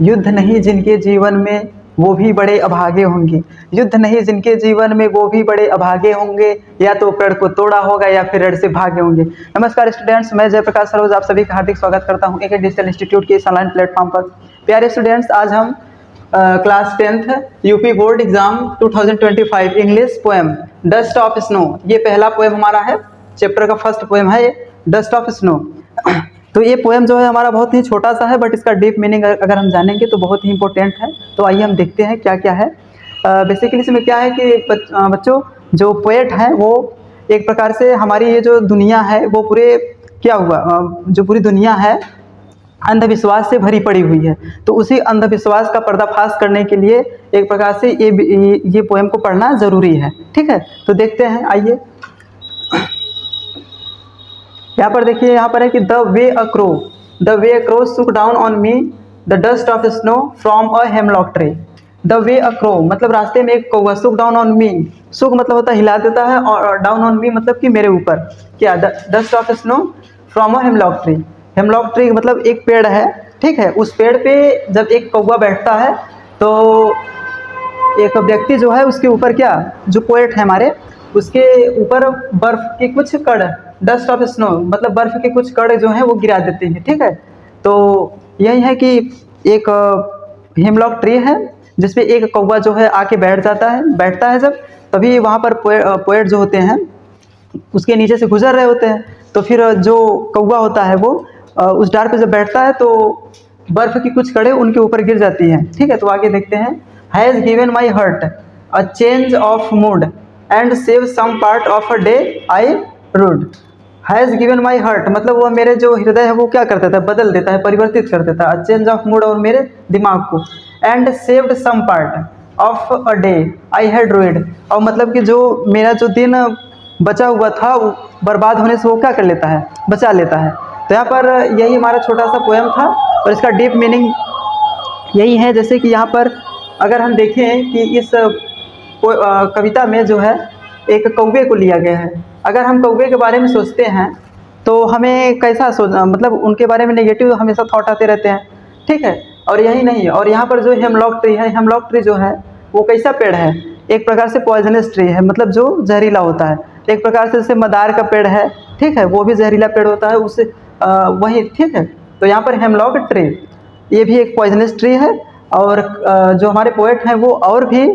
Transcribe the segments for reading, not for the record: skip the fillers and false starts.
युद्ध नहीं जिनके जीवन में वो भी बड़े अभागे होंगे, युद्ध नहीं जिनके जीवन में वो भी बड़े अभागे होंगे, या तो पेड़ को तोड़ा होगा या फिर रण से भागे होंगे। नमस्कार स्टूडेंट्स, मैं जयप्रकाश सरोज आप सभी का हार्दिक स्वागत करता हूं एक डिजिटल इंस्टीट्यूट के इस ऑनलाइन प्लेटफॉर्म पर। प्यारे स्टूडेंट्स, आज हम class 10th UP board exam 2025 English poem dust of snow, ये पहला पोएम हमारा है, चैप्टर का फर्स्ट पोएम है ये डस्ट ऑफ स्नो। तो ये पोएम जो है हमारा बहुत ही छोटा सा है, बट इसका डीप मीनिंग अगर हम जानेंगे तो बहुत ही इंपॉर्टेंट है। तो आइए हम देखते हैं क्या क्या है। बेसिकली इसमें क्या है कि बच्चों, जो पोएट हैं वो एक प्रकार से हमारी ये जो दुनिया है वो पूरे क्या हुआ, जो पूरी दुनिया है अंधविश्वास से भरी पड़ी हुई है, तो उसी अंधविश्वास का पर्दाफाश करने के लिए एक प्रकार से ये पोएम को पढ़ना ज़रूरी है। ठीक है, तो देखते हैं, आइए। यहाँ पर देखिए, यहाँ पर है कि द वे अ क्रो सुक down on me the dust of snow from a hemlock tree. The way a crow मतलब रास्ते में एक कौवा, सुक डाउन ऑन मी, सुक मतलब होता है हिला देता है, और डाउन ऑन मी मतलब कि मेरे ऊपर, क्या dust of snow from a hemlock tree. Hemlock tree मतलब एक पेड़ है, ठीक है, उस पेड़ पे जब एक कौवा बैठता है तो एक व्यक्ति जो है उसके ऊपर, क्या जो पोएट है हमारे, उसके ऊपर बर्फ की कुछ कण, डस्ट ऑफ स्नो मतलब बर्फ के कुछ कण जो हैं वो गिरा देते हैं। ठीक है, तो यही है कि एक हेमलॉक ट्री है जिसपे एक कौवा जो है आके बैठता है जब, तभी वहाँ पर पोएट जो होते हैं उसके नीचे से गुजर रहे होते हैं, तो फिर जो कौवा होता है वो उस डार पे जब बैठता है तो बर्फ की कुछ कड़े उनके ऊपर गिर जाती हैं। ठीक है, तो आगे देखते हैं। Has given my heart a change of mood and save some part of a day I rued. Has given my heart मतलब वो मेरे जो हृदय है वो क्या कर देता है, बदल देता है, परिवर्तित कर देता है, चेंज ऑफ मूड और मेरे दिमाग को, and saved some part of a day I had rued, और मतलब कि जो मेरा जो दिन बचा हुआ था वो बर्बाद होने से वो क्या कर लेता है, बचा लेता है। तो यहाँ पर यही हमारा छोटा सा पोएम था, और इसका डीप मीनिंग यही है, जैसे कि यहाँ पर अगर हम देखें कि इस कविता में जो है एक कौवे को लिया गया है। अगर हम कौवे के बारे में सोचते हैं तो हमें कैसा सोचना, मतलब उनके बारे में नेगेटिव हमेशा थॉट आते रहते हैं। ठीक है, और यही नहीं, और यहाँ पर जो हेमलॉक ट्री है, हेमलॉक ट्री जो है वो कैसा पेड़ है, एक प्रकार से पॉइजनस ट्री है, मतलब जो जहरीला होता है। एक प्रकार से जैसे मदार का पेड़ है, ठीक है, वो भी जहरीला पेड़ होता है, उससे वही। ठीक है, तो यहाँ पर हेमलॉक ट्री ये भी एक पॉइजनस ट्री है, और जो हमारे पोएट हैं वो और भी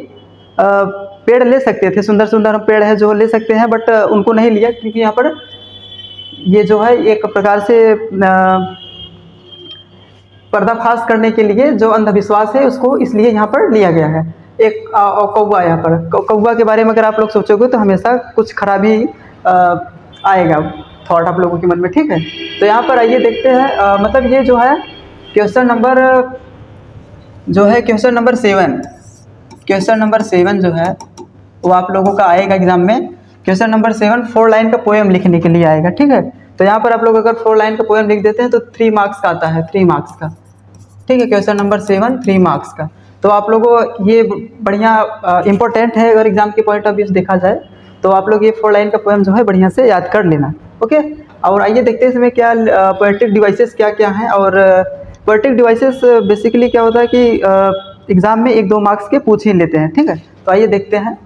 पेड़ ले सकते थे, सुंदर सुंदर पेड़ है जो ले सकते हैं, बट उनको नहीं लिया, क्योंकि यहाँ पर ये जो है एक प्रकार से पर्दाफाश करने के लिए जो अंधविश्वास है उसको इसलिए यहाँ पर लिया गया है। एक कौवा, यहाँ पर कौवा के बारे में अगर आप लोग सोचोगे तो हमेशा कुछ खराबी आएगा थॉट आप लोगों के मन में। ठीक है, तो यहाँ पर आइए देखते हैं, मतलब ये जो है क्वेश्चन नंबर 7, क्वेश्चन नंबर 7 जो है वो आप लोगों का आएगा एग्जाम में। क्वेश्चन नंबर 7 4 लाइन का पोएम लिखने के लिए आएगा। ठीक है, तो यहाँ पर आप लोग अगर 4 लाइन का पोएम लिख देते हैं तो 3 मार्क्स का आता है, 3 मार्क्स का। ठीक है, क्वेश्चन नंबर 7 3 मार्क्स का। तो आप लोगों ये बढ़िया इंपॉर्टेंट है, अगर एग्जाम के पॉइंट ऑफ व्यू से देखा जाए तो आप लोग ये 4 लाइन का पोएम जो है बढ़िया से याद कर लेना। ओके, और आइए देखते हैं इसमें क्या पोएटिक डिवाइसेस क्या क्या हैं। और पोएटिक डिवाइसेस बेसिकली क्या होता है कि एग्जाम में 1-2 मार्क्स के पूछ ही लेते हैं। ठीक है, तो आइए देखते हैं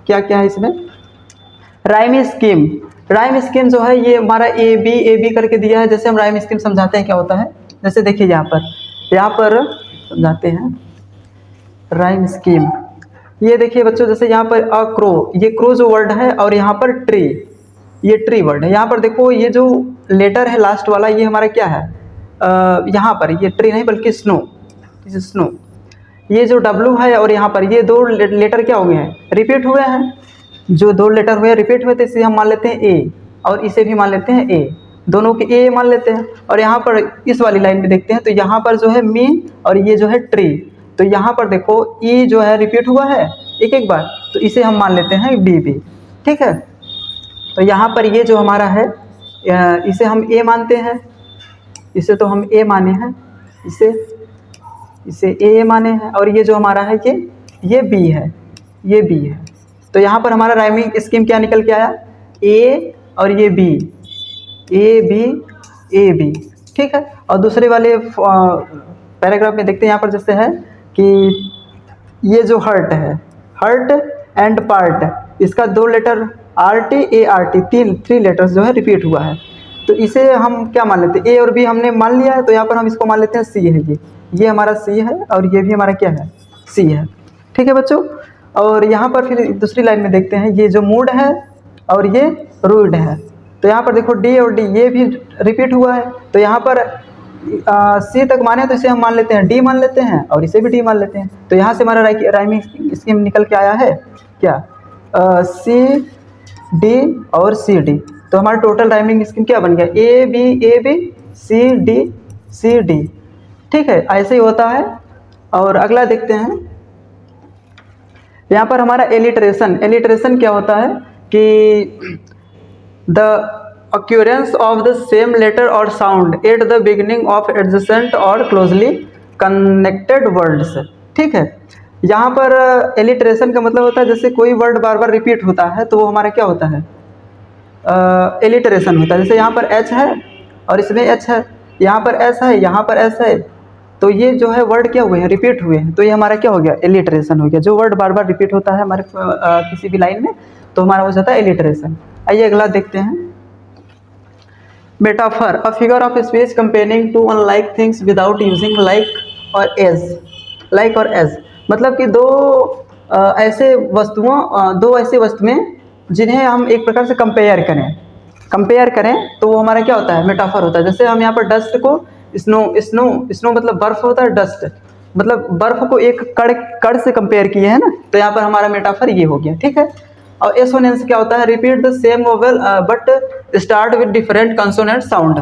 क्या क्या है इसमें। राइम स्कीम, राइम स्कीम जो है ये हमारा ए बी करके दिया है। जैसे हम राइम स्कीम समझाते हैं क्या होता है, जैसे देखिए यहाँ पर समझाते हैं राइम स्कीम। ये देखिए बच्चों, जैसे यहाँ पर अ क्रो, ये क्रो जो वर्ड है, और यहाँ पर ट्री, ये ट्री वर्ड है। यहाँ पर देखो ये जो लेटर है लास्ट वाला, ये हमारा क्या है, यहाँ पर ये ट्री नहीं बल्कि स्नो, स्नो। ये जो W है और यहाँ पर ये 2 लेटर क्या हो गए हैं, रिपीट हुए हैं। जो 2 लेटर हुए रिपीट हुए थे इसे हम मान लेते हैं ए, और इसे भी मान लेते हैं ए, दोनों के ए मान लेते हैं। और यहाँ पर इस वाली लाइन में देखते हैं तो यहाँ पर जो है मी और ये जो है ट्री, तो यहाँ पर देखो ई जो है रिपीट हुआ है एक बार, तो इसे हम मान लेते हैं बी। ठीक है, तो यहाँ पर ये जो हमारा है इसे हम ए मानते हैं, इसे तो हम ए माने हैं, इसे ए माने हैं, और ये जो हमारा है ये बी है, ये बी है। तो यहाँ पर हमारा राइमिंग स्कीम क्या निकल के आया, ए और ये बी, ए बी। ठीक है, और दूसरे वाले पैराग्राफ में देखते हैं यहाँ पर जैसे है कि ये जो हर्ट है, हर्ट एंड पार्ट, इसका 2 लेटर RT ART 3 लेटर्स जो है रिपीट हुआ है। तो इसे हम क्या मान लेते हैं, ए और बी हमने मान लिया है, तो यहाँ पर हम इसको मान लेते हैं सी है। ये हमारा सी है और ये भी हमारा क्या है, सी है। ठीक है बच्चों। और यहाँ पर फिर दूसरी लाइन में देखते हैं, ये जो मूड है और ये रूड है। तो यहाँ पर देखो डी और डी ये भी रिपीट हुआ है। तो यहाँ पर सी तक माने तो इसे हम मान लेते हैं डी मान लेते हैं और इसे भी डी मान लेते हैं। तो यहाँ से हमारा राइमिंग स्कीम निकल के आया है क्या, सी डी और सी डी। तो हमारा टोटल राइमिंग स्कीम क्या बन गया, ए बी सी डी। ठीक है, ऐसे ही होता है। और अगला देखते हैं, यहाँ पर हमारा एलिट्रेशन क्या होता है कि the occurrence of the same letter or sound at the beginning of adjacent or closely connected words। ठीक है, यहाँ पर एलिट्रेशन का मतलब होता है जैसे कोई वर्ड बार बार रिपीट होता है तो वो हमारा क्या होता है, एलिट्रेशन होता है। जैसे यहाँ पर एच है और इसमें एच है, यहाँ पर एस है, यहाँ पर एस है, तो ये जो है वर्ड क्या हुए हैं, रिपीट हुए हैं, तो ये हमारा क्या हो गया, एलिट्रेशन हो गया। जो वर्ड बार बार रिपीट होता है हमारे किसी भी लाइन में तो हमारा हो जाता है एलिट्रेशन। आइए अगला देखते हैं, metaphor, a figure of speech comparing two unlike things without using like or as. मतलब कि दो ऐसे वस्तुएं जिन्हें हम एक प्रकार से कंपेयर करें तो वो हमारा क्या होता है, मेटाफर होता है। जैसे हम यहाँ पर डस्ट को स्नो मतलब बर्फ होता है, डस्ट मतलब बर्फ को एक कड़ से कंपेयर किए हैं ना, तो यहाँ पर हमारा मेटाफर ये हो गया। ठीक है। और एसोनेंस क्या होता है, repeat the same vowel but start with different consonant sound.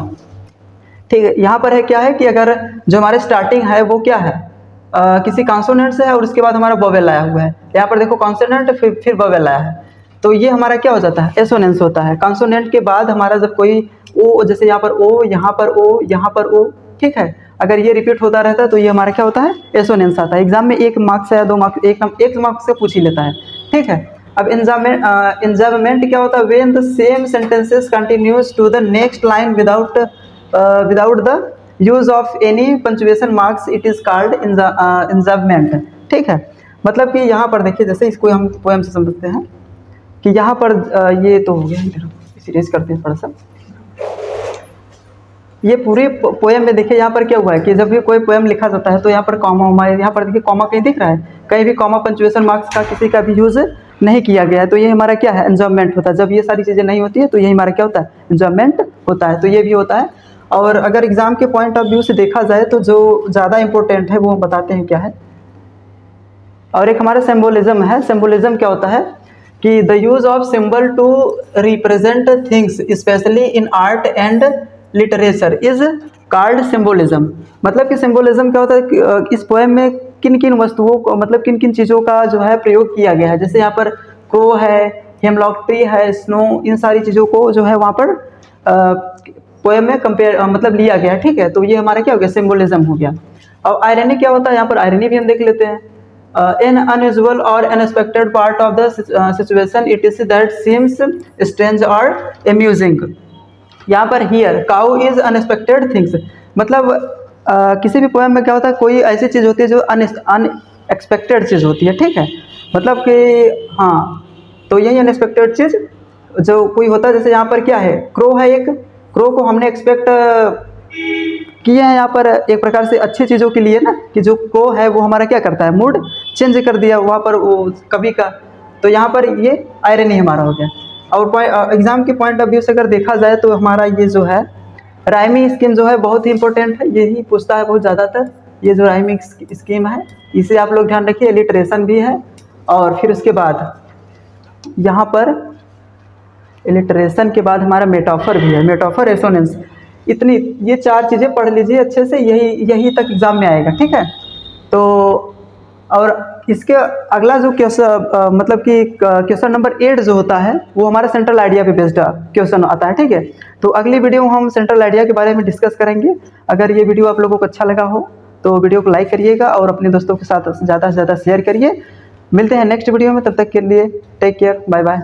ठीक है, यहाँ पर है क्या है कि अगर जो हमारे स्टार्टिंग है वो क्या है, किसी कॉन्सोनेंट से है और उसके बाद हमारा वोवेल आया हुआ है। यहाँ पर देखो कॉन्सोनेंट फिर वोवेल आया है, तो ये हमारा क्या हो जाता है, एसोनेंस होता है। कॉन्सोनेंट के बाद हमारा जब कोई ओ, जैसे यहाँ पर ओ, यहाँ पर ओ, यहाँ पर ओ, ठीक है, अगर ये रिपीट होता रहता है तो ये हमारा क्या होता है, एसोनेंस आता है। एग्जाम में 1 मार्क्स या 2 मार्क्स, एक मार्क्स से पूछ ही लेता है। ठीक है। अब इंजर्मेंट क्या होता है, when the same sentences continues to the next line without the use of any punctuation marks, it is called enjambment. ठीक है, मतलब कि यहाँ पर देखिए, जैसे इसको हम पोएम से समझते हैं कि यहाँ पर ये तो हो गया, सीरीज करते हैं थोड़ा सा। ये पूरे पोएम में देखिए यहाँ पर क्या हुआ है कि जब भी कोई पोएम लिखा जाता है तो यहाँ पर कॉमा उमा, यहाँ पर देखिए कॉमा कहीं दिख रहा है, कहीं भी कॉमा पंक्चुएशन मार्क्स का किसी का भी यूज नहीं किया गया है, तो ये हमारा क्या है, एंजॉयमेंट होता है। जब ये सारी चीज़ें नहीं होती है तो ये हमारा क्या होता है, एंजॉयमेंट होता है। तो ये भी होता है। और अगर एग्जाम के पॉइंट ऑफ व्यू से देखा जाए तो जो ज़्यादा इंपॉर्टेंट है वो हम बताते हैं क्या है। और एक हमारा सिंबोलिज्म है। सिंबोलिज्म क्या होता है कि the use of symbol to represent things specially in art and literature is called symbolism. मतलब कि सिंबोलिज्म क्या होता है कि इस पोएम में किन किन वस्तुओं को, मतलब किन किन चीज़ों का जो है प्रयोग किया गया है। जैसे यहाँ पर क्रो है, हेमलॉक ट्री है, स्नो, इन सारी चीज़ों को जो है वहाँ पर पोएम में मतलब लिया गया है। ठीक है, तो ये हमारा क्या हो गया, सिंबोलिज्म हो गया। और आयरनी क्या होता है, यहाँ पर आयरनी भी हम देख लेते हैं। एन अनयूजुअल और unexpected part of the situation it is that seems strange और अम्यूजिंग। यहाँ पर here cow is unexpected things, मतलब किसी भी पोएम में क्या होता है, कोई ऐसी चीज़ होती है जो अनएक्सपेक्टेड चीज़ होती है। ठीक है, मतलब कि हाँ, तो यही अनएक्सपेक्टेड चीज़ जो कोई होता है। जैसे यहाँ पर क्या है, क्रो है, एक क्रो को हमने एक्सपेक्ट किए हैं यहाँ पर एक प्रकार से अच्छी चीज़ों के लिए ना, कि जो क्रो है वो हमारा क्या करता है, मूड चेंज कर दिया वहाँ पर वो कवि का। तो यहाँ पर ये आयरनी हमारा हो गया। और एग्ज़ाम के पॉइंट ऑफ व्यू से अगर देखा जाए तो हमारा ये जो है राइमिंग स्कीम जो है बहुत ही इंपॉर्टेंट है, यही पूछता है बहुत ज़्यादातर। ये जो राइमिंग स्कीम है इसे आप लोग ध्यान रखिए। एलिट्रेशन भी है और फिर उसके बाद यहाँ पर एलिट्रेशन के बाद हमारा मेटाफर भी है, मेटाफर, एसोनेंस। इतनी ये 4 चीज़ें पढ़ लीजिए अच्छे से, यही तक एग्ज़ाम में आएगा। ठीक है, तो और इसके अगला जो क्वेश्चन मतलब कि क्वेश्चन नंबर 8 जो होता है वो हमारा सेंट्रल आइडिया पे बेस्ड क्वेश्चन आता है। ठीक है, तो अगली वीडियो हम सेंट्रल आइडिया के बारे में डिस्कस करेंगे। अगर ये वीडियो आप लोगों को अच्छा लगा हो तो वीडियो को लाइक करिएगा और अपने दोस्तों के साथ ज़्यादा से ज़्यादा शेयर करिए। मिलते हैं नेक्स्ट वीडियो में, तब तक के लिए टेक केयर, बाय बाय।